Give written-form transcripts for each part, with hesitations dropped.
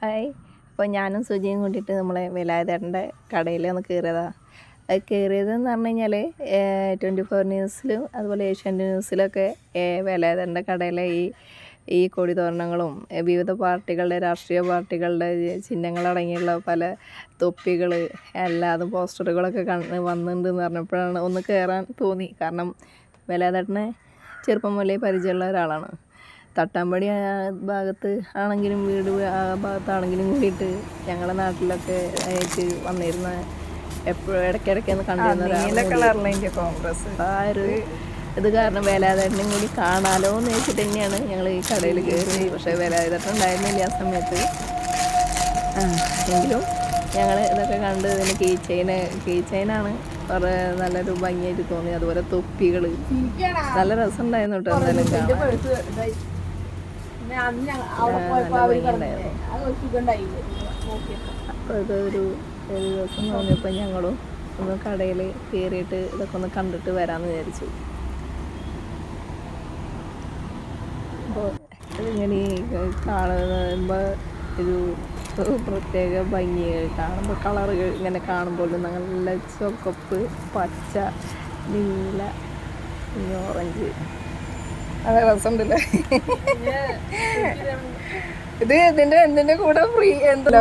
Hi. അപ്പോൾ ഞാനും സുജിയും കൂട്ടിയിട്ട് നമ്മളെ വേലായുധേട്ടൻ്റെ കടയിൽ ഒന്ന് കയറിയതാണ്. അത് കയറിയതെന്ന് പറഞ്ഞു കഴിഞ്ഞാൽ 24 ന്യൂസിലും അതുപോലെ ഏഷ്യാനെറ്റ് ന്യൂസിലൊക്കെ വേലായുധേട്ടൻ്റെ കടയിലെ ഈ കൊടി തോരണങ്ങളും വിവിധ പാർട്ടികളുടെ രാഷ്ട്രീയ പാർട്ടികളുടെ ചിഹ്നങ്ങളടങ്ങിയുള്ള പല തൊപ്പികൾ എല്ലാതും പോസ്റ്ററുകളൊക്കെ വന്നിട്ടുണ്ടെന്ന് പറഞ്ഞപ്പോഴാണ് ഒന്ന് കയറാൻ തോന്നി. കാരണം വേലായുധേട്ടനെ ചെറുപ്പം മുതലേ പരിചയമുള്ള ഒരാളാണ്. തട്ടാമ്പടി ഭാഗത്ത് ആണെങ്കിലും വീട് ആ ഭാഗത്താണെങ്കിലും കൂടിയിട്ട് ഞങ്ങളുടെ നാട്ടിലൊക്കെ ആയിട്ട് വന്നിരുന്ന എപ്പോഴും ഇടയ്ക്കിടയ്ക്കൊന്ന് കണ്ടിരുന്ന കോൺഗ്രസ് ആ ഒരു ഇത് കാരണം വേലായുധേട്ടനെയും കൂടി കാണാലോ എന്ന് വെച്ചിട്ട് തന്നെയാണ് ഞങ്ങൾ ഈ കടയിൽ കയറി. പക്ഷേ വേലായുധേട്ടൻ ഉണ്ടായിരുന്നില്ല ആ സമയത്ത്. എങ്കിലും ഞങ്ങൾ ഇതൊക്കെ കണ്ട് ഇതിന് കീ ചെയിനാണ് കുറേ നല്ലൊരു ഭംഗിയായിട്ട് തോന്നി. അതുപോലെ തൊപ്പികൾ നല്ല രസമുണ്ടായിരുന്നു കേട്ടോ. എന്തായാലും അപ്പോൾ ഇതൊരു ദിവസം തോന്നിയപ്പോൾ ഞങ്ങളും ഒന്ന് കടയിൽ കയറിയിട്ട് ഇതൊക്കെ ഒന്ന് കണ്ടിട്ട് വരാമെന്ന് വിചാരിച്ചു. അപ്പോൾ ഇതിങ്ങനെ കാണുമ്പോൾ ഒരു പ്രത്യേക ഭംഗി കാണുമ്പോൾ കളറുകൾ ഇങ്ങനെ കാണുമ്പോൾ നല്ല ചുവപ്പ്, പച്ച, നീല, ഓറഞ്ച് നല്ല രസമുണ്ടല്ലേ. ഇത് എന്തിന്റെ കൂടെ ഫ്രീ എന്താ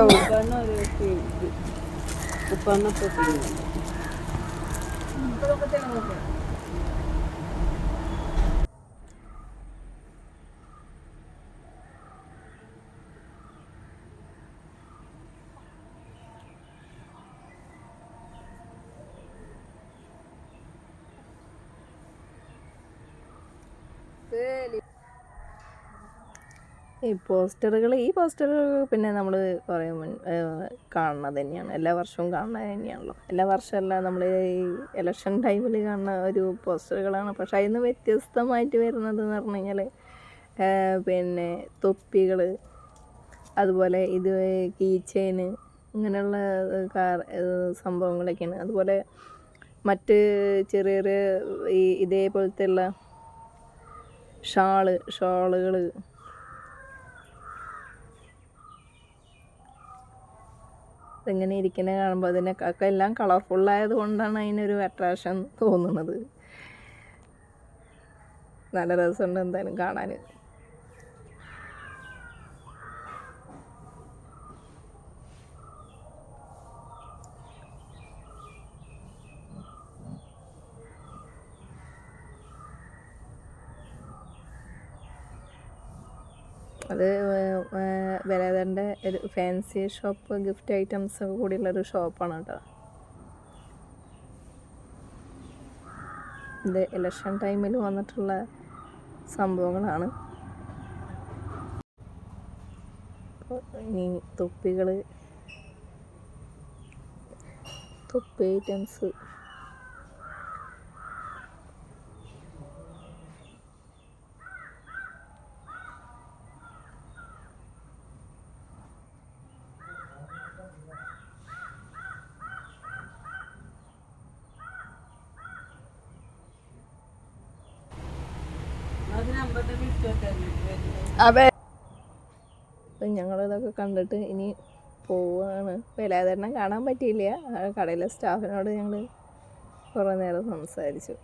ഈ പോസ്റ്ററുകൾ പിന്നെ നമ്മൾ കുറേ കാണുന്നത് തന്നെയാണ്. എല്ലാ വർഷവും കാണുന്നത് തന്നെയാണല്ലോ. എല്ലാ വർഷമല്ല, നമ്മൾ ഈ ഇലക്ഷൻ ടൈമിൽ കാണുന്ന ഒരു പോസ്റ്ററുകളാണ്. പക്ഷെ അതിൽ നിന്ന് വ്യത്യസ്തമായിട്ട് വരുന്നത് എന്ന് പറഞ്ഞു കഴിഞ്ഞാൽ പിന്നെ തൊപ്പികൾ, അതുപോലെ ഇത് കീ ചെയിന്, ഇങ്ങനെയുള്ള സംഭവങ്ങളൊക്കെയാണ്. അതുപോലെ മറ്റ് ചെറിയ ചെറിയ ഇതേപോലത്തെ ഉള്ള ഷാളുകൾ ഇങ്ങനെ ഇരിക്കുന്നത് കാണുമ്പോൾ അതിനൊക്കെ എല്ലാം കളർഫുള്ളായത് കൊണ്ടാണ് അതിനൊരു അട്രാക്ഷൻ തോന്നുന്നത്. നല്ല രസമുണ്ട് എന്തായാലും കാണാൻ. അത് വേലായുധേട്ടൻ്റെ ഒരു ഫാൻസി ഷോപ്പ്, ഗിഫ്റ്റ് ഐറ്റംസ് ഒക്കെ കൂടിയുള്ളൊരു ഷോപ്പാണ് കേട്ടോ. ഇത് ഇലക്ഷൻ ടൈമിൽ വന്നിട്ടുള്ള സംഭവങ്ങളാണ്. ഇനി തൊപ്പി ഐറ്റംസ് ഞങ്ങളിതൊക്കെ കണ്ടിട്ട് ഇനി പോവുകയാണ്. വേലായുധേട്ടനെ കാണാൻ പറ്റിയില്ല. കടയിലെ സ്റ്റാഫിനോട് ഞങ്ങൾ കുറേ നേരം സംസാരിച്ചു.